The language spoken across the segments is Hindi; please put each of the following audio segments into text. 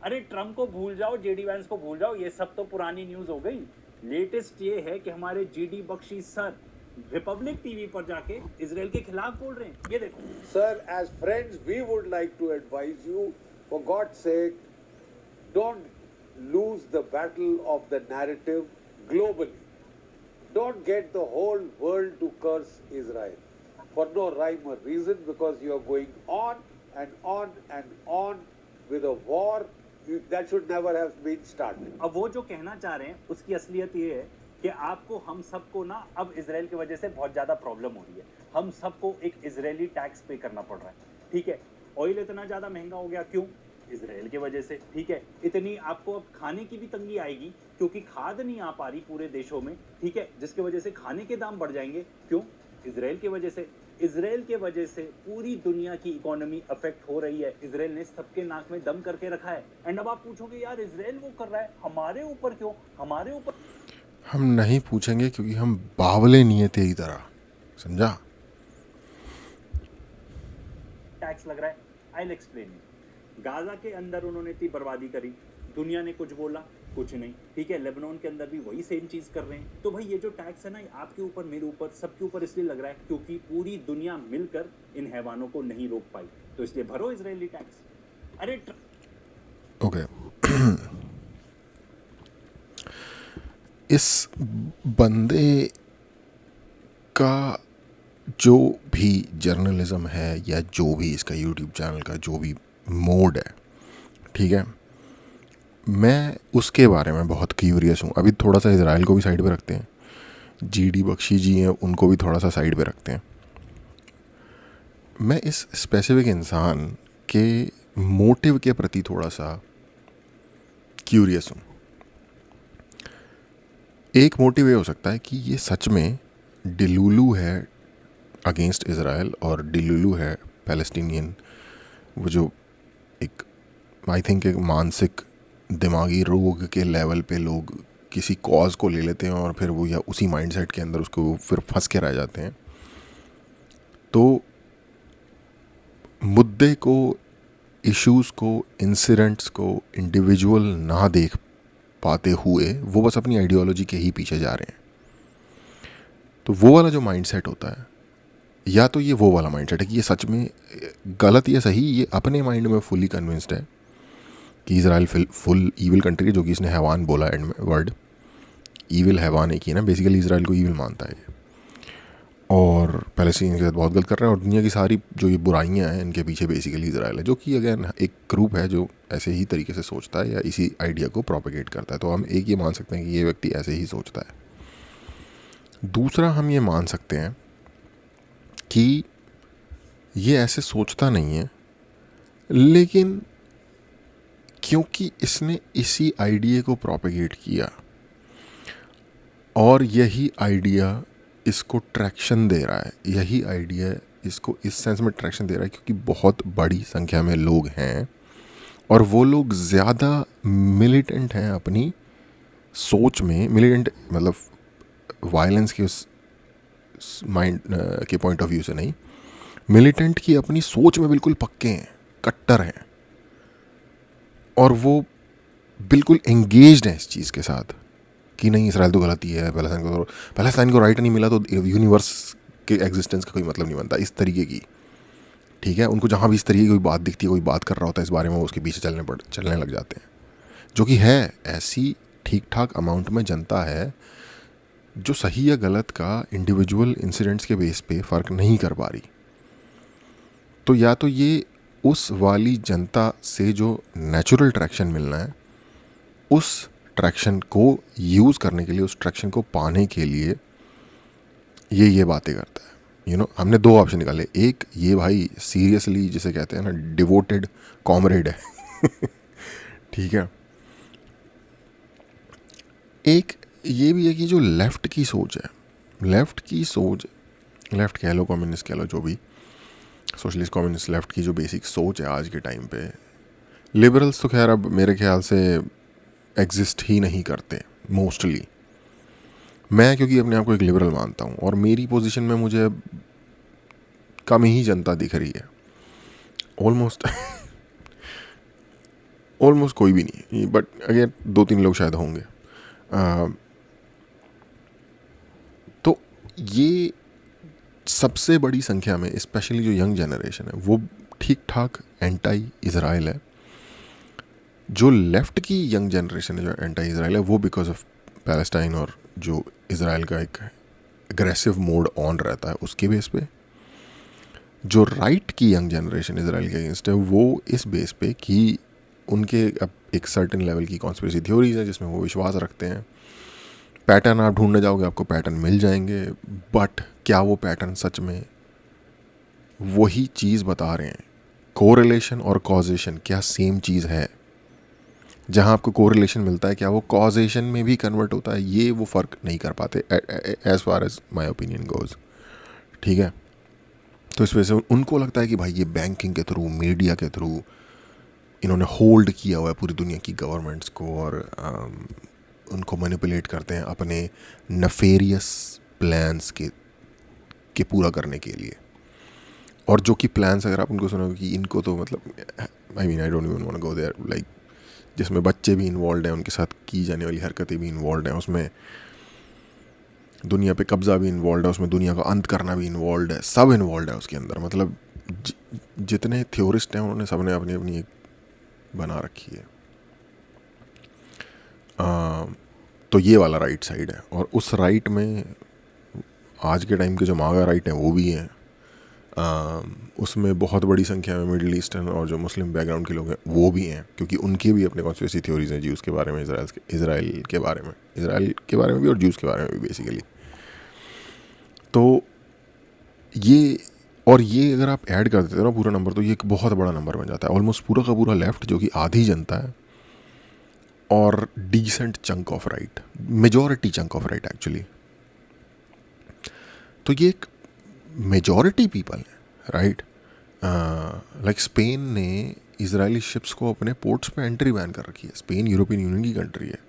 अरे ट्रम्प को भूल जाओ, जेडी वैंस को भूल जाओ, ये सब तो पुरानी न्यूज हो गई। लेटेस्ट ये है कि हमारे GD Bakshi sir Republic TV पर जाके इसराइल के खिलाफ बोल रहे हैं। ये देखो Sir, as friends, we would like to advise you, for God's sake, don't lose the battle of the narrative globally. Don't get the whole world to curse Israel for no rhyme or reason, because you are going on and on and on with a war that should never have been started. अब वो जो कहना चाह रहे हैं उसकी असलियत ये है कि आपको, हम सबको ना अब इसराइल की वजह से बहुत ज़्यादा प्रॉब्लम हो रही है। हम सबको एक इजरायली टैक्स पे करना पड़ रहा है, ठीक है। ऑयल इतना ज़्यादा महंगा हो गया, क्यों? इसराइल की वजह से, ठीक है। इतनी आपको अब खाने की भी तंगी आएगी क्योंकि खाद नहीं आ पा रही पूरे देशों में, ठीक है, जिसकी वजह से खाने के दाम बढ़ जाएंगे, क्यों? इसराइल की वजह से। इसराइल के वजह से पूरी दुनिया की इकोनॉमी अफेक्ट हो रही है। इसराइल ने सबके नाक में दम करके रखा है। एंड अब आप पूछोगे यार इसराइल वो कर रहा है, हमारे ऊपर क्यों? हमारे ऊपर हम नहीं पूछेंगे क्योंकि हम बावले नहीं है तेरी तरह, समझा? टैक्स लग रहा है। I will explain you. Gaza के अंदर उन्होंने इतनी बर्बादी करी, दुनिया ने कुछ बोला? कुछ नहीं, ठीक है। लेबनान के अंदर भी वही सेम चीज़ कर रहे हैं। तो भाई ये जो टैक्स है ना, आपके ऊपर, मेरे ऊपर, सबके ऊपर इसलिए लग रहा है क्योंकि पूरी दुनिया मिलकर इन हैवानों को नहीं रोक पाई, तो इसलिए भरो इजरायली टैक्स। अरे ओके इस बंदे का जो भी जर्नलिज्म है या जो भी इसका यूट्यूब चैनल का जो भी मोड है, ठीक है, मैं उसके बारे में बहुत क्यूरियस हूँ। अभी थोड़ा सा इजराइल को भी साइड पे रखते हैं, जीडी बख्शी जी हैं उनको भी थोड़ा सा साइड पे रखते हैं। मैं इस स्पेसिफिक इंसान के मोटिव के प्रति थोड़ा सा क्यूरियस हूँ। एक मोटिव ये हो सकता है कि ये सच में डिलुलू है अगेंस्ट इसराइल और डिलुलू है पैलेस्टीनियन, वो जो एक आई थिंक एक मानसिक दिमागी रोग के लेवल पे लोग किसी कॉज को ले लेते हैं और फिर वो या उसी माइंडसेट के अंदर उसको फिर फंस के रह जाते हैं। तो मुद्दे को, इश्यूज़ को, इंसिडेंट्स को इंडिविजुअल ना देख पाते हुए वो बस अपनी आइडियोलॉजी के ही पीछे जा रहे हैं। तो वो वाला जो माइंडसेट होता है, या तो ये वो वाला माइंडसेट है कि ये सच में गलत या सही, ये अपने माइंड में फुली कन्विंस्ड है कि इजराइल फुल ईविल कंट्री है, जो कि इसने हैवान बोला एंड में वर्ड ईविल हैवान एक ही ना, बेसिकली इजराइल को ईविल मानता है और पैलेस्टीन के साथ बहुत गलत कर रहे हैं। और दुनिया की सारी जो ये बुराइयां हैं इनके पीछे बेसिकली इजराइल है, जो कि अगेन एक ग्रुप है जो ऐसे ही तरीके से सोचता है या इसी आइडिया को प्रोपेगेट करता है। तो हम एक ये मान सकते हैं कि ये व्यक्ति ऐसे ही सोचता है। दूसरा, हम ये मान सकते हैं कि ये ऐसे सोचता नहीं है, लेकिन क्योंकि इसने इसी आइडिया को प्रोपेगेट किया और यही आइडिया इसको ट्रैक्शन दे रहा है, यही आइडिया इसको इस सेंस में ट्रैक्शन दे रहा है क्योंकि बहुत बड़ी संख्या में लोग हैं और वो लोग ज़्यादा मिलिटेंट हैं अपनी सोच में। मिलिटेंट मतलब वायलेंस के उस माइंड के पॉइंट ऑफ व्यू से नहीं, मिलिटेंट की अपनी सोच में बिल्कुल पक्के हैं, कट्टर हैं और वो बिल्कुल एंगेज्ड हैं इस चीज़ के साथ कि नहीं इसराइल तो गलत ही है, पैलेस्टाइन को राइट नहीं मिला तो यूनिवर्स के एग्जिस्टेंस का कोई मतलब नहीं बनता, इस तरीके की, ठीक है। उनको जहाँ भी इस तरीके की कोई बात दिखती है, कोई बात कर रहा होता है इस बारे में, वो उसके पीछे चलने लग जाते हैं, जो कि है ऐसी ठीक ठाक अमाउंट में जनता है जो सही या गलत का इंडिविजुअल इंसिडेंट्स के बेस पे फ़र्क नहीं कर पा रही। तो या तो ये उस वाली जनता से जो नेचुरल ट्रैक्शन मिलना है, उस ट्रैक्शन को यूज़ करने के लिए, उस ट्रैक्शन को पाने के लिए ये बातें करता है। हमने दो ऑप्शन निकाले। एक, ये भाई सीरियसली जिसे कहते हैं ना डिवोटेड कॉमरेड है ठीक है। एक ये भी है कि जो लेफ़्ट की सोच है, लेफ़्ट कह लो, कम्युनिस्ट कह लो, जो भी सोशलिस्ट कम्युनिस्ट लेफ़्ट की जो बेसिक सोच है आज के टाइम पे, लिबरल्स तो खैर अब मेरे ख्याल से एग्जिस्ट ही नहीं करते मोस्टली। मैं क्योंकि अपने आप को एक लिबरल मानता हूँ और मेरी पोजीशन में मुझे कम ही जनता दिख रही है ऑलमोस्ट ऑलमोस्ट कोई भी नहीं, बट अगर 2-3 लोग शायद होंगे। तो ये सबसे बड़ी संख्या में स्पेशली जो यंग जनरेशन है वो ठीक ठाक एंटी इज़राइल है। जो लेफ़्ट की यंग जनरेशन है जो एंटी इज़राइल है वो बिकॉज ऑफ पैलेस्टाइन और जो इज़राइल का एक एग्रेसिव मोड ऑन रहता है उसके बेस पे। जो राइट की यंग जनरेशन इज़राइल के अगेंस्ट है वो इस बेस पे कि उनके अब एक सर्टेन लेवल की कॉन्स्पिरेसी थ्योरीज है जिसमें वो विश्वास रखते हैं। पैटर्न आप ढूंढने जाओगे आपको पैटर्न मिल जाएंगे, बट क्या वो पैटर्न सच में वही चीज़ बता रहे हैं? कोरिलेशन और कॉजेशन क्या सेम चीज़ है? जहाँ आपको कोरिलेशन मिलता है क्या वो कॉजेशन में भी कन्वर्ट होता है? ये वो फ़र्क नहीं कर पाते as far as my opinion goes. ठीक है, तो इस वजह से उनको लगता है कि भाई ये बैंकिंग के थ्रू, मीडिया के थ्रू इन्होंने होल्ड किया हुआ है पूरी दुनिया की गवर्नमेंट्स को और उनको मैनिपुलेट करते हैं अपने नफेरियस प्लान्स के पूरा करने के लिए। और जो कि प्लान्स अगर आप उनको सुनोगे कि इनको तो मतलब I don't even want to go there, like जिसमें बच्चे भी इन्वॉल्व हैं, उनके साथ की जाने वाली हरकतें भी इन्वॉल्व हैं, उसमें दुनिया पे कब्ज़ा भी इन्वॉल्व है, उसमें दुनिया का अंत करना भी इन्वॉल्व है, सब इन्वॉल्व है उसके अंदर। मतलब जितने थ्योरिस्ट हैं उन्होंने सबने अपनी अपनी एक बना रखी है। तो ये वाला राइट साइड है, और उस राइट में आज के टाइम के जो मागा राइट हैं वो भी हैं। उसमें बहुत बड़ी संख्या में मिडिल ईस्टर्न और जो मुस्लिम बैकग्राउंड के लोग हैं वो भी हैं, क्योंकि उनके भी अपने कॉन्स्पिरेसी थ्योरीज हैं ज्यूज़ के बारे में, इज़राइल के बारे में भी और ज्यूज़ के बारे में भी बेसिकली। तो ये अगर आप ऐड कर देते हो ना पूरा नंबर, तो ये एक बहुत बड़ा नंबर बन जाता है। ऑलमोस्ट पूरा का पूरा लेफ्ट जो कि आधी जनता है, और decent chunk of right, majority chunk of right actually. तो ये एक मेजॉरिटी पीपल है, राइट। लाइक स्पेन ने इजरायली शिप्स को अपने पोर्ट्स पे एंट्री बैन कर रखी है। स्पेन यूरोपियन यूनियन की कंट्री है।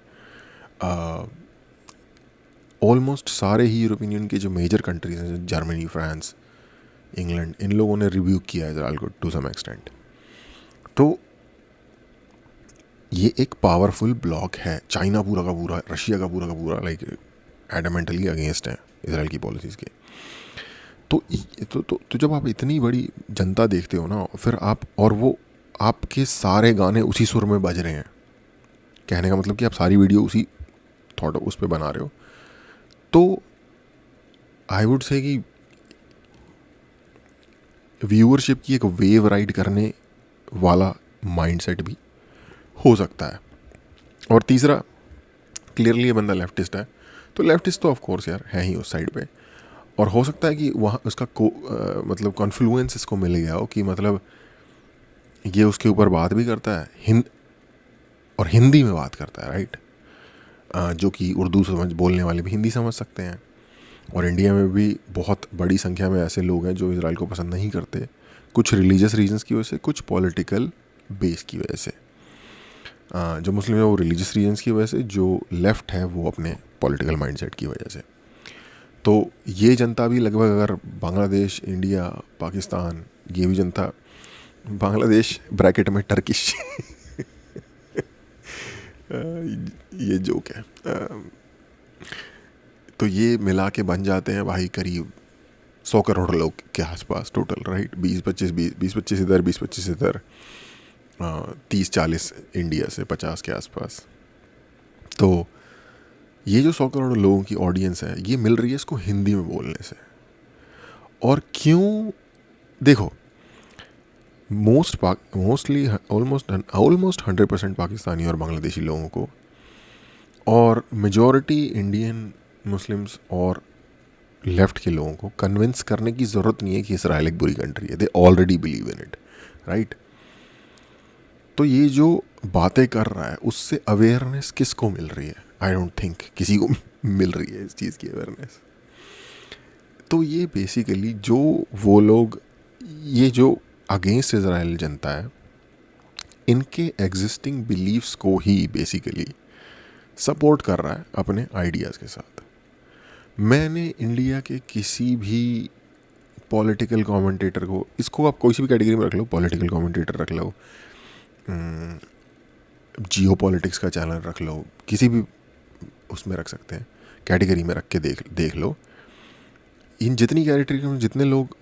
ऑलमोस्ट सारे ही यूरोपियन यूनियन के जो मेजर कंट्रीज हैं, जर्मनी, फ्रांस, इंग्लैंड, इन लोगों ने रिव्यू किया है इजराइल को टू सम एक्सटेंट। तो ये एक पावरफुल ब्लॉक है। चाइना पूरा का पूरा, रशिया का पूरा लाइक एडमेंटली अगेंस्ट है इजराइल की पॉलिसीज़ के। तो जब आप इतनी बड़ी जनता देखते हो ना, फिर आप, और वो आपके सारे गाने उसी सुर में बज रहे हैं, कहने का मतलब कि आप सारी वीडियो उसी थॉट उस पर बना रहे हो, तो आई वुड से कि व्यूअरशिप की एक वेव राइड करने वाला माइंडसेट भी हो सकता है। और तीसरा, क्लियरली ये बंदा लेफ्टिस्ट है, तो लेफ्टिस्ट तो ऑफ कोर्स यार है ही उस साइड पे, और हो सकता है कि वहाँ उसका मतलब कॉन्फ्लुएंस इसको मिल गया हो कि मतलब ये उसके ऊपर बात भी करता है और हिंदी में बात करता है, राइट। जो कि उर्दू बोलने वाले भी हिंदी समझ सकते हैं। और इंडिया में भी बहुत बड़ी संख्या में ऐसे लोग हैं जो इजराइल को पसंद नहीं करते, कुछ रिलीजियस रीजंस की वजह से, कुछ पॉलिटिकल बेस की वजह से। जो मुस्लिम है वो रिलीजियस रीजंस की वजह से, जो लेफ़्ट है वो अपने पॉलिटिकल माइंडसेट की वजह से। तो ये जनता भी लगभग, अगर बांग्लादेश, इंडिया, पाकिस्तान, ये भी जनता, बांग्लादेश ब्रैकेट में टर्किश ये जोक है। तो ये मिला के बन जाते हैं भाई करीब 100 करोड़ लोग के आसपास टोटल, राइट। 20-25 इधर, 20-25 इधर, 30-40 इंडिया से 50 के आसपास। तो ये जो 100 करोड़ लोगों की ऑडियंस है, ये मिल रही है इसको हिंदी में बोलने से। और क्यों, देखो, मोस्टली ऑलमोस्ट 100% पाकिस्तानी और बांग्लादेशी लोगों को, और मेजॉरिटी इंडियन मुस्लिम्स और लेफ़्ट के लोगों को कन्विंस करने की ज़रूरत नहीं है कि इसराइल एक बुरी कंट्री है। They already believe in it, right. तो ये जो बातें कर रहा है उससे अवेयरनेस किसको मिल रही है? आई डोंट थिंक किसी को मिल रही है इस चीज़ की अवेयरनेस। तो ये बेसिकली जो वो लोग, ये जो अगेंस्ट इजराइल जनता है, इनके एग्जिस्टिंग बिलीव्स को ही बेसिकली सपोर्ट कर रहा है अपने आइडियाज़ के साथ। मैंने इंडिया के किसी भी पॉलिटिकल कमेंटेटर को, इसको आप कोई सी भी कैटेगरी में रख लो, पॉलिटिकल कमेंटेटर रख लो, जियो पॉलिटिक्स का चैनल रख लो, किसी भी उसमें रख सकते हैं, कैटेगरी में रख के देख लो, इन जितनी कैटेगरी में जितने लोग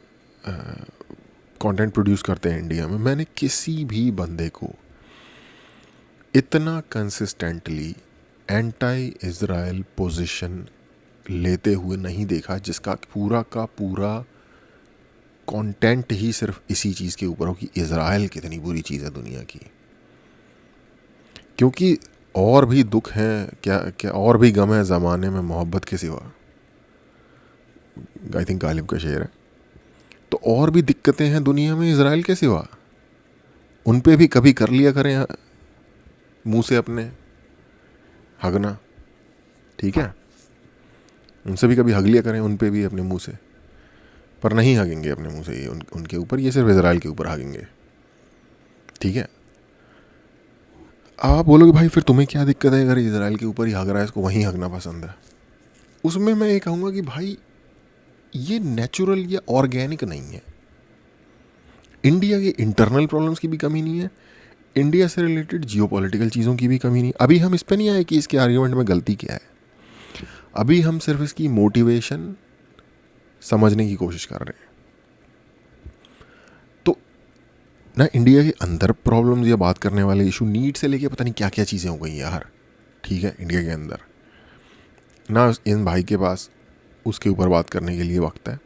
कंटेंट प्रोड्यूस करते हैं इंडिया में, मैंने किसी भी बंदे को इतना कंसिस्टेंटली एंटी इज़राइल पोजीशन लेते हुए नहीं देखा जिसका पूरा का पूरा कंटेंट ही सिर्फ इसी चीज़ के ऊपर हो कि इज़राइल कितनी बुरी चीज़ है दुनिया की। क्योंकि और भी दुख हैं, क्या और भी गम है ज़माने में मोहब्बत के सिवा, आई थिंक गालिब का शेर है। तो और भी दिक्कतें हैं दुनिया में इज़राइल के सिवा, उन पे भी कभी कर लिया करें मुंह से अपने हगना, ठीक है, उनसे भी कभी हग लिया करें, उन पे भी अपने मुंह से, पर नहीं हगेंगे अपने मुंह से ये उनके ऊपर, ये सिर्फ इज़राइल के ऊपर हगेंगे, ठीक है। आप बोलोगे भाई फिर तुम्हें क्या दिक्कत है अगर इज़राइल के ऊपर ही हग रहा है, इसको वहीं हगना पसंद है। उसमें मैं ये कहूँगा कि भाई ये नेचुरल या ऑर्गेनिक नहीं है। इंडिया के इंटरनल प्रॉब्लम्स की भी कमी नहीं है, इंडिया से रिलेटेड जियोपॉलिटिकल चीज़ों की भी कमी नहीं। अभी हम इस पर नहीं आए कि इसके आर्ग्यूमेंट में गलती क्या है, अभी हम सिर्फ इसकी मोटिवेशन समझने की कोशिश कर रहे हैं। तो ना इंडिया के अंदर प्रॉब्लम्स या बात करने वाले इशू, नीट से लेके पता नहीं क्या क्या चीज़ें हो गई यार, ठीक है, इंडिया के अंदर ना इन भाई के पास उसके ऊपर बात करने के लिए वक्त है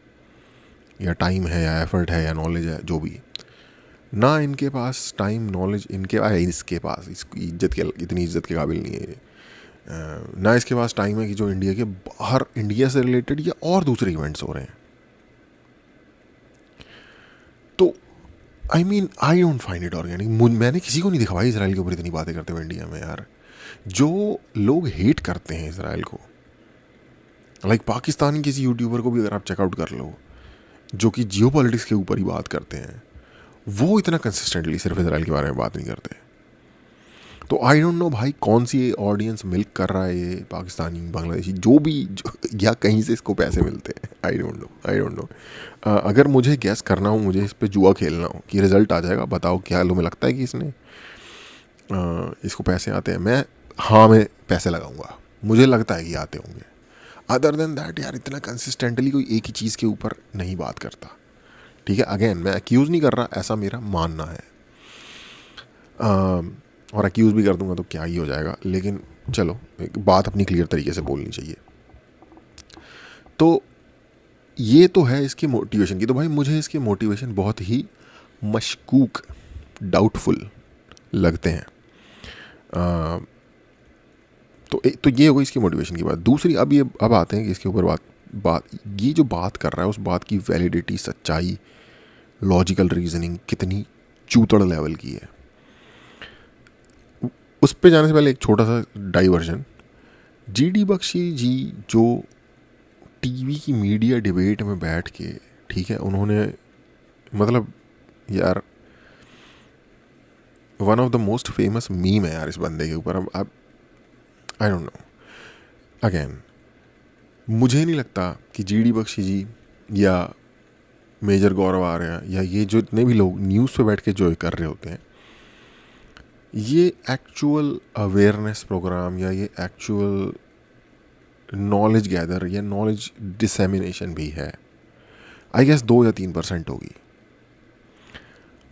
या टाइम है या एफर्ट है या नॉलेज है, जो भी, ना इनके पास टाइम नॉलेज, इसके पास इसकी इज्जत के, इतनी इज्जत के काबिल नहीं है, ना इसके पास टाइम है कि जो इंडिया के बाहर इंडिया से रिलेटेड या और दूसरे इवेंट्स हो रहे हैं। तो I don't find it organic. मैंने किसी को नहीं देखा भाई इसराइल के ऊपर इतनी बातें करते हुए इंडिया में यार। जो लोग हेट करते हैं इसराइल को, लाइक पाकिस्तानी किसी यूट्यूबर को भी अगर आप चेकआउट कर लो जो कि जियो पॉलिटिक्स के ऊपर ही बात करते हैं, वो इतना कंसिस्टेंटली सिर्फ इसराइल के बारे में बात नहीं करते। तो आई डोंट नो भाई कौन सी ऑडियंस मिल्क कर रहा है ये पाकिस्तानी, बांग्लादेशी, जो भी या कहीं से इसको पैसे मिलते हैं, आई डोंट नो। अगर मुझे गैस करना हो, मुझे इस पे जुआ खेलना हो कि रिजल्ट आ जाएगा, बताओ क्या तुम्हें लगता है कि इसने इसको पैसे आते हैं, मैं पैसे लगाऊंगा, मुझे लगता है कि आते होंगे। अदर देन दैट यार इतना कंसिस्टेंटली कोई एक ही चीज़ के ऊपर नहीं बात करता, ठीक है। अगेन मैं एक्यूज़ नहीं कर रहा, ऐसा मेरा मानना है, और एक्यूज़ भी कर दूंगा तो क्या ही हो जाएगा, लेकिन चलो एक बात अपनी क्लियर तरीके से बोलनी चाहिए। तो ये तो है इसकी मोटिवेशन की। तो भाई मुझे इसके मोटिवेशन बहुत ही मशकूक, डाउटफुल लगते हैं। तो ये हो गई इसकी मोटिवेशन की बात। दूसरी अब आते हैं कि इसके ऊपर बात ये जो बात कर रहा है उस बात की वैलिडिटी, सच्चाई, लॉजिकल रीजनिंग कितनी चूतड़ लेवल की है। उस पे जाने से पहले एक छोटा सा डाइवर्जन। जीडी बख्शी जी जो टीवी की मीडिया डिबेट में बैठ के, ठीक है, उन्होंने मतलब यार one of the most famous meme है यार इस बंदे के ऊपर। अब आई डोंट नो, अगेन मुझे नहीं लगता कि जीडी बख्शी जी या मेजर गौरव आर्या या ये जो इतने भी लोग न्यूज़ पे बैठ के जो कर रहे होते हैं, ये एक्चुअल अवेयरनेस प्रोग्राम या ये एक्चुअल नॉलेज गैदर या नॉलेज डिसेमिनेशन भी है। आई गेस 2 या 3% होगी।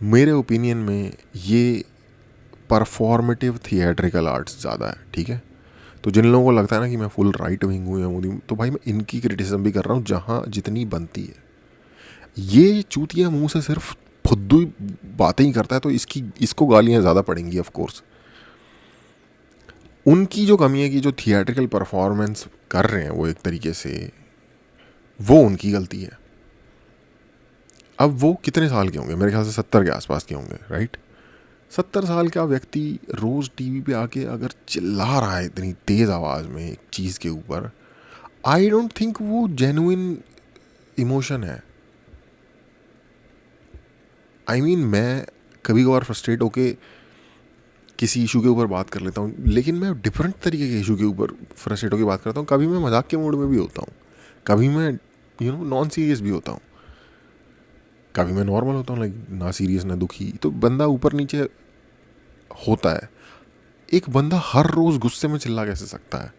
मेरे ओपिनियन में ये परफॉर्मेटिव थिएट्रिकल आर्ट्स ज़्यादा है, ठीक है। तो जिन लोगों को लगता है ना कि मैं फुल राइट विंग हूँ या मोदी, तो भाई मैं इनकी क्रिटिसिज्म भी कर रहा हूँ जहाँ जितनी बनती है। ये चूतिया मुंह से सिर्फ फुद्दू बातें ही करता है, तो इसको गालियाँ ज़्यादा पड़ेंगी ऑफ कोर्स। उनकी जो कमी है कि जो थिएट्रिकल परफॉर्मेंस कर रहे हैं वो एक तरीके से वो उनकी गलती है। अब वो कितने साल के होंगे, मेरे ख्याल से 70 के आसपास के होंगे, राइट। 70 साल का व्यक्ति रोज़ टीवी पे आके अगर चिल्ला रहा है इतनी तेज़ आवाज़ में एक चीज़ के ऊपर, आई डोंट थिंक वो जेन्युइन इमोशन है। मैं कभी कभार फ्रस्ट्रेट होके किसी इशू के ऊपर बात कर लेता हूँ, लेकिन मैं डिफरेंट तरीके के इशू के ऊपर फ्रस्ट्रेट होकर बात करता हूँ। कभी मैं मजाक के मूड में भी होता हूँ, कभी मैं नॉन सीरियस भी होता हूँ, कभी मैं नॉर्मल होता हूँ, लाइक ना सीरियस ना दुखी। तो बंदा ऊपर नीचे होता है। एक बंदा हर रोज गुस्से में चिल्ला कैसे सकता है?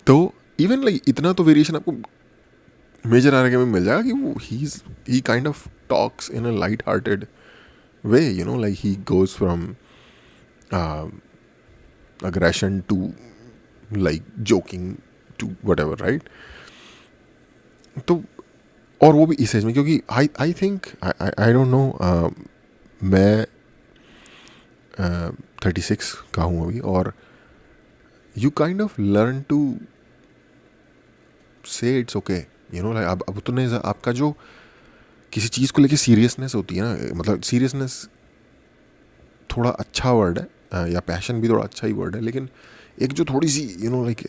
तो इवन लाइक इतना तो वेरिएशन आपको मेजर आर्के में मिल जाएगा कि वो he kind of talks in a light hearted way, you know, like he goes from aggression to like joking to whatever, right? तो और वो भी इस एज में, क्योंकि I think I don't know, मैं 36 का हूँ अभी, और you kind of learn to say it's okay, you know, like अब तुमने आपका जो किसी चीज़ को लेके सीरियसनेस होती है ना, मतलब सीरियसनेस थोड़ा अच्छा वर्ड है, या पैशन भी थोड़ा अच्छा ही वर्ड है, लेकिन एक जो थोड़ी सी यू नो लाइक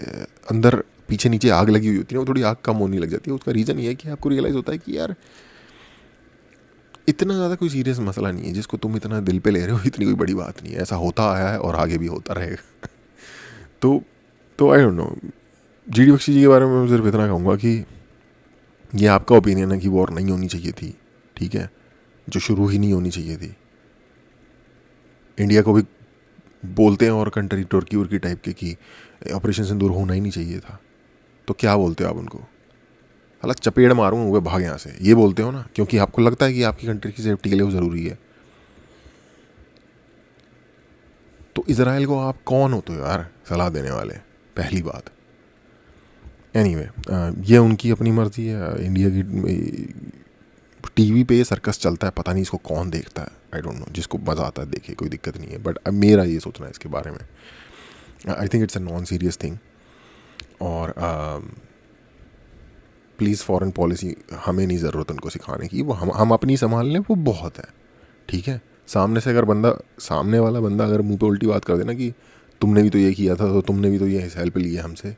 अंदर पीछे नीचे आग लगी हुई होती है, वो थोड़ी आग कम होने लग जाती है। उसका रीज़न ये है कि आपको रियलाइज़ होता है कि यार इतना ज़्यादा कोई सीरियस मसला नहीं है जिसको तुम इतना दिल पे ले रहे हो, इतनी कोई बड़ी बात नहीं है, ऐसा होता आया है और आगे भी होता रहेगा। तो I don't know, GD Bakshi ji के बारे में मैं सिर्फ इतना कहूँगा कि ये आपका ओपिनियन है कि वॉर नहीं होनी चाहिए थी, ठीक है, जो शुरू ही नहीं होनी चाहिए थी। इंडिया को भी बोलते हैं और कंट्री तुर्की उर्की टाइप के कि ऑपरेशन सिंदूर होना ही नहीं चाहिए था, तो क्या बोलते हो आप उनको? हालांकि चपेड़ मारूं वो भाग यहाँ से, ये बोलते हो ना, क्योंकि आपको लगता है कि आपकी कंट्री की सेफ्टी के लिए वो ज़रूरी है। तो इजराइल को आप कौन होते हो यार सलाह देने वाले, पहली बात। एनीवे, ये उनकी अपनी मर्जी है। इंडिया की टीवी पे ये सर्कस चलता है, पता नहीं इसको कौन देखता है, आई डोंट नो, जिसको मज़ा आता है देखे, कोई दिक्कत नहीं है, बट अब मेरा ये सोचना है इसके बारे में, I think it's a non serious thing. और प्लीज़ फॉरेन पॉलिसी हमें नहीं ज़रूरत उनको सिखाने की, वो हम अपनी संभाल लें, वो बहुत है, ठीक है। सामने वाला बंदा अगर मुंह पे उल्टी बात कर देना कि तुमने भी तो ये किया था, तो तुमने भी तो ये हेल्प ली है हमसे,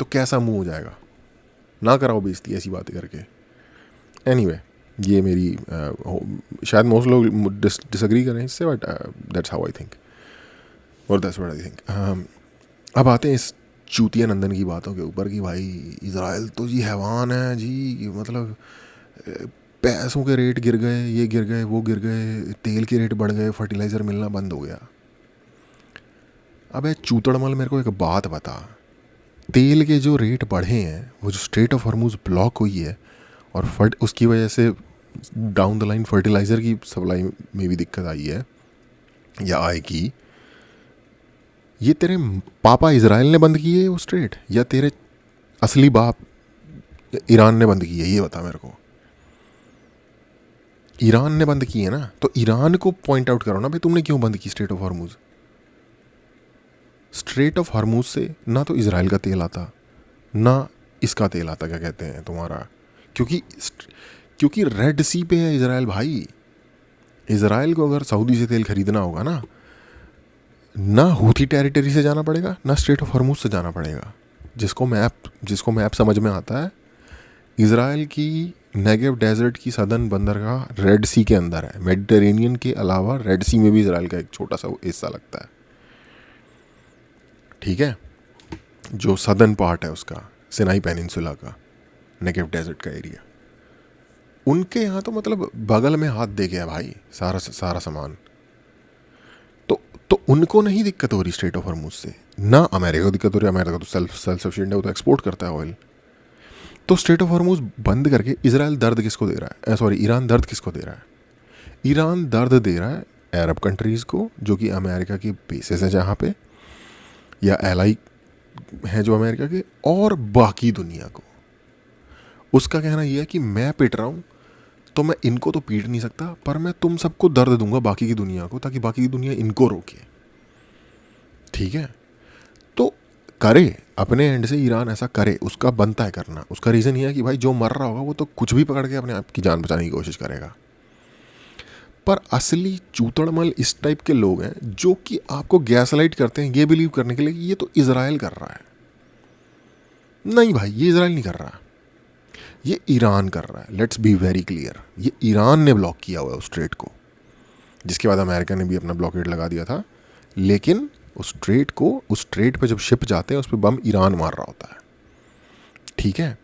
तो कैसा मुंह हो जाएगा? ना कराओ बेइज्जती ऐसी बातें करके। एनीवे, ये मेरी शायद मोस्ट लोग डिसएग्री करें इससे, but that's how I think, और दैट्स व्हाट आई थिंक। अब आते हैं इस चूतिया नंदन की बातों के ऊपर कि भाई इजराइल तो जी हैवान है जी, मतलब पैसों के रेट गिर गए, ये गिर गए, वो गिर गए, तेल के रेट बढ़ गए, फर्टिलाइज़र मिलना बंद हो गया। अबे चूतड़मल, मेरे को एक बात बता, तेल के जो रेट बढ़े हैं, वो जो स्ट्रेट ऑफ हॉर्मुज ब्लॉक हुई है, और उसकी वजह से डाउन द लाइन फर्टिलाइज़र की सप्लाई में भी दिक्कत आई है या आएगी, ये तेरे पापा इजराइल ने बंद किए वो स्ट्रेट, या तेरे असली बाप ईरान ने बंद किए? ये बता मेरे को। ईरान ने बंद किए ना, तो ईरान को पॉइंट आउट करो ना भाई, तुमने क्यों बंद की straight of Hormuz? Straight of Hormuz से ना तो इजराइल का तेल आता, ना इसका तेल आता, क्या कहते हैं तुम्हारा, क्योंकि रेड सी पे है इजराइल भाई। इजराइल को अगर सऊदी से तेल खरीदना होगा ना हूथी टेरिटरी से जाना पड़ेगा, ना स्ट्रेट ऑफ हॉर्मुज से जाना पड़ेगा। जिसको मैप समझ में आता है, इजराइल की नेगेव डेजर्ट की सदर्न बंदरगाह रेड सी के अंदर है। मेडिटेरेनियन के अलावा रेड सी में भी इजराइल का एक छोटा सा हिस्सा लगता है, ठीक है, जो सदर्न पार्ट है उसका, सिनाई पेनिनसुला का नेगेव डेजर्ट का एरिया। उनके यहाँ तो मतलब बगल में हाथ दे गया भाई सारा सामान। तो उनको नहीं दिक्कत हो रही स्ट्रेट ऑफ हॉर्मुज से, ना अमेरिका को दिक्कत हो रही है। अमेरिका तो सेल्फ सफिशिएंट है, वो तो एक्सपोर्ट करता है ऑयल। तो स्ट्रेट ऑफ हॉर्मुज बंद करके इजराइल दर्द किसको दे रहा है? ईरान दर्द किसको दे रहा है? ईरान दर्द दे रहा है अरब कंट्रीज़ को, जो कि अमेरिका की बेसिस है जहाँ पे, या एलाई हैं जो अमेरिका के, और बाकी दुनिया को। उसका कहना यह है कि मैं पिट रहा हूँ तो मैं इनको तो पीट नहीं सकता, पर मैं तुम सबको दर्द दूंगा बाकी की दुनिया को, ताकि बाकी की दुनिया इनको रोके, ठीक है। तो करे अपने एंड से, ईरान ऐसा करे, उसका बनता है करना। उसका रीज़न ये है कि भाई जो मर रहा होगा वो तो कुछ भी पकड़ के अपने आप की जान बचाने की कोशिश करेगा। पर असली चूतड़मल इस टाइप के लोग हैं जो कि आपको गैसलाइट करते हैं ये बिलीव करने के लिए कि ये तो इजराइल कर रहा है। नहीं भाई, ये इजराइल नहीं कर रहा, ये ईरान कर रहा है। लेट्स बी वेरी क्लियर, ये ईरान ने ब्लॉक किया हुआ है उस स्ट्रेट को, जिसके बाद अमेरिका ने भी अपना ब्लॉकेड लगा दिया था। लेकिन उस स्ट्रेट पे जब शिप जाते हैं उस पर बम ईरान मार रहा होता है, ठीक है।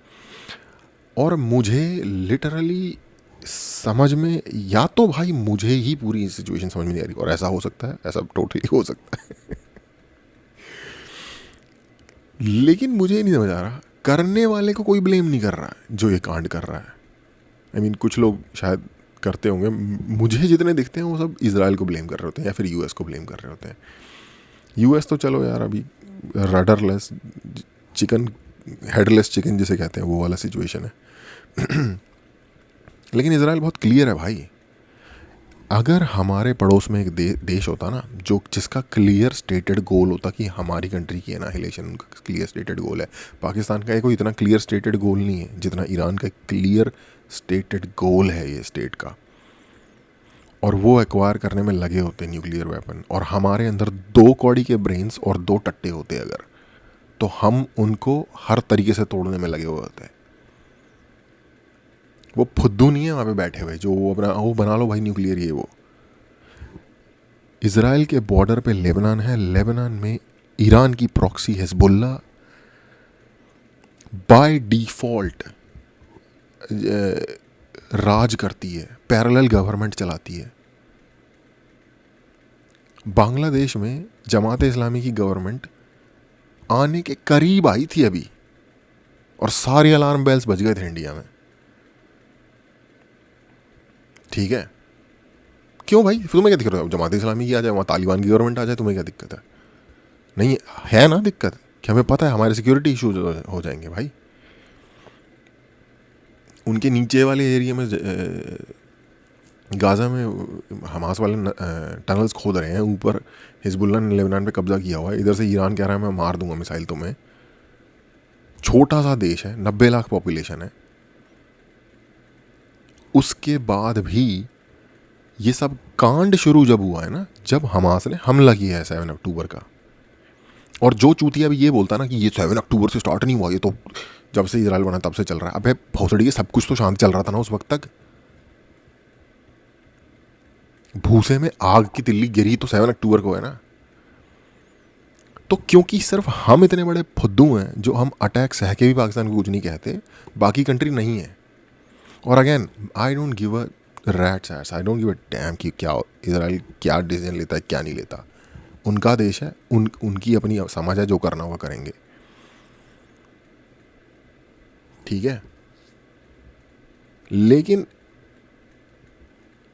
और मुझे लिटरली समझ में, या तो भाई मुझे ही पूरी सिचुएशन समझ में नहीं आ रही, और ऐसा हो सकता है, ऐसा टोटली हो सकता है लेकिन मुझे नहीं समझ आ रहा, करने वाले को कोई ब्लेम नहीं कर रहा है जो ये कांड कर रहा है। आई मीन कुछ लोग शायद करते होंगे, मुझे जितने दिखते हैं वो सब इजराइल को ब्लेम कर रहे होते हैं या फिर यूएस को ब्लेम कर रहे होते हैं। यूएस तो चलो यार अभी रडरलेस चिकन, हेडलेस चिकन जिसे कहते हैं, वो वाला सिचुएशन है लेकिन इजराइल बहुत क्लियर है भाई। अगर हमारे पड़ोस में एक देश होता ना जो जिसका क्लियर स्टेटेड गोल होता कि हमारी कंट्री की एनाहिलेशन, उनका क्लियर स्टेटेड गोल है। पाकिस्तान का कोई इतना क्लियर स्टेटेड गोल नहीं है जितना ईरान का क्लियर स्टेटेड गोल है ये स्टेट का, और वो एक्वायर करने में लगे होते हैं न्यूक्लियर वेपन। और हमारे अंदर 2 कौड़ी के ब्रेन्स और 2 टट्टे होते अगर, तो हम उनको हर तरीके से तोड़ने में लगे हुए होते हैं। वो फुद्दू नहीं है वहाँ पे बैठे हुए जो वो अपना वो बना लो भाई न्यूक्लियर ये वो। इजराइल के बॉर्डर पे लेबनान है, लेबनान में ईरान की प्रॉक्सी हिजबुल्ला बाय डिफॉल्ट राज करती है, पैरेलल गवर्नमेंट चलाती है। बांग्लादेश में जमात इस्लामी की गवर्नमेंट आने के करीब आई थी अभी, और सारे अलार्म बेल्स बज गए थे इंडिया में। ठीक है, क्यों भाई, तुम्हें क्या दिक्कत है जमात इस्लामी की आ जाए, वहाँ तालिबान की गवर्नमेंट आ जाए, तुम्हें क्या दिक्कत है? नहीं है ना दिक्कत, कि हमें पता है हमारे सिक्योरिटी इश्यूज हो जाएंगे भाई। उनके नीचे वाले एरिया में गाज़ा में हमास वाले टनल्स खोद रहे हैं, ऊपर हिजबुल्ला ने लेबनान पे कब्जा किया हुआ है, इधर से ईरान कह रहा है मैं मार दूंगा मिसाइल तुम्हें। छोटा सा देश है, 90 लाख पॉपुलेशन है, उसके बाद भी ये सब कांड शुरू जब हुआ है ना, जब हमास ने हमला किया है 7 अक्टूबर का। और जो चूतिया भी ये बोलता ना कि ये 7 अक्टूबर से स्टार्ट नहीं हुआ, ये तो जब से इजराइल बना तब से चल रहा है। अबे भौसड़ी के सब कुछ तो शांत चल रहा था ना उस वक्त तक। भूसे में आग की तिल्ली गिरी तो 7 अक्टूबर को है ना। तो क्योंकि सिर्फ हम इतने बड़े फुद्दू हैं जो हम अटैक सह के भी पाकिस्तान को कुछ नहीं कहते, बाकी कंट्री नहीं है। और again I don't give a rats S, I don't give a dam कि क्या इजराइल क्या डिसीजन लेता है क्या नहीं लेता। उनका देश है, उनकी अपनी समझ है, जो करना हुआ करेंगे। ठीक है, लेकिन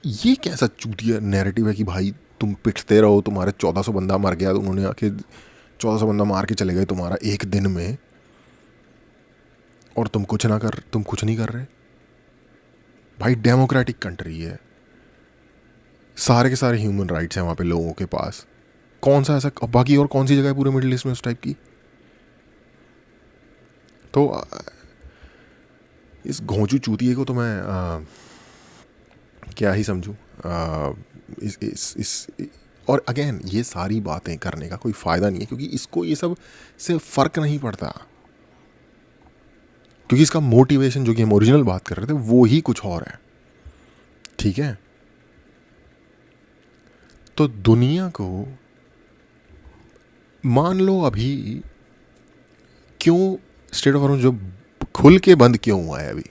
ये कैसा चूतिया नैरेटिव है कि भाई तुम पिटते रहो, तुम्हारे 1400 बंदा मर गया, तो उन्होंने आके 1400 बंदा मार के चले गए तुम्हारा एक दिन में, और तुम कुछ नहीं कर रहे। भाई डेमोक्रेटिक कंट्री है, सारे के सारे ह्यूमन राइट्स हैं वहाँ पे लोगों के पास। कौन सा ऐसा बाकी और कौन सी जगह है पूरे मिडिल ईस्ट में उस टाइप की? तो इस घोंचू चूतिए को तो मैं क्या ही समझूं। इस और अगेन ये सारी बातें करने का कोई फ़ायदा नहीं है, क्योंकि इसको ये सब से फ़र्क नहीं पड़ता, क्योंकि इसका मोटिवेशन जो कि हम ओरिजिनल बात कर रहे थे वो ही कुछ और है। ठीक है, तो दुनिया को मान लो अभी क्यों स्टेट ऑफ हॉर्मुज़ जो खुल के बंद क्यों हुआ है, अभी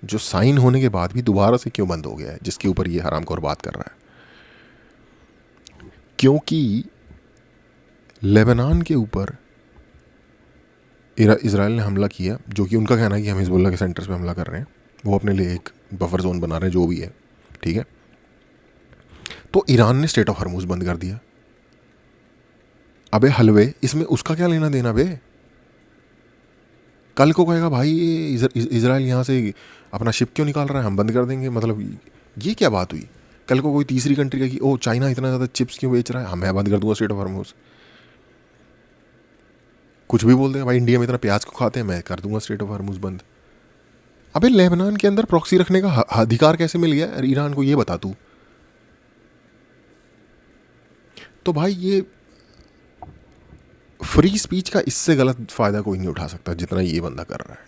जो साइन होने के बाद भी दोबारा से क्यों बंद हो गया है, जिसके ऊपर ये हरामखोर बात कर रहा है? क्योंकि लेबनान के ऊपर इजराइल ने हमला किया, जो कि उनका कहना है कि हम हिजबुल्ला के सेंटर्स पे हमला कर रहे हैं, वो अपने लिए एक बफर जोन बना रहे हैं, जो भी है। ठीक है, तो ईरान ने स्टेट ऑफ हॉर्मुज़ बंद कर दिया। अबे हलवे, इसमें उसका क्या लेना देना बे? कल को कहेगा भाई इजराइल यहाँ से अपना शिप क्यों निकाल रहा है, हम बंद कर देंगे। मतलब ये क्या बात हुई? कल को कोई तीसरी कंट्री का कि ओ चाइना इतना ज़्यादा चिप्स क्यों बेच रहा है, मैं बंद कर दूंगा स्टेट ऑफ हॉर्मुज़। कुछ भी बोल देगा, भाई इंडिया में इतना प्याज को खाते हैं, मैं कर दूंगा स्टेट ऑफ हॉर्मुज़ बंद। अबे लेबनान के अंदर प्रॉक्सी रखने का अधिकार कैसे मिल गया ईरान को, ये बता तू। तो भाई ये फ्री स्पीच का इससे गलत फ़ायदा कोई नहीं उठा सकता जितना ये बंदा कर रहा है।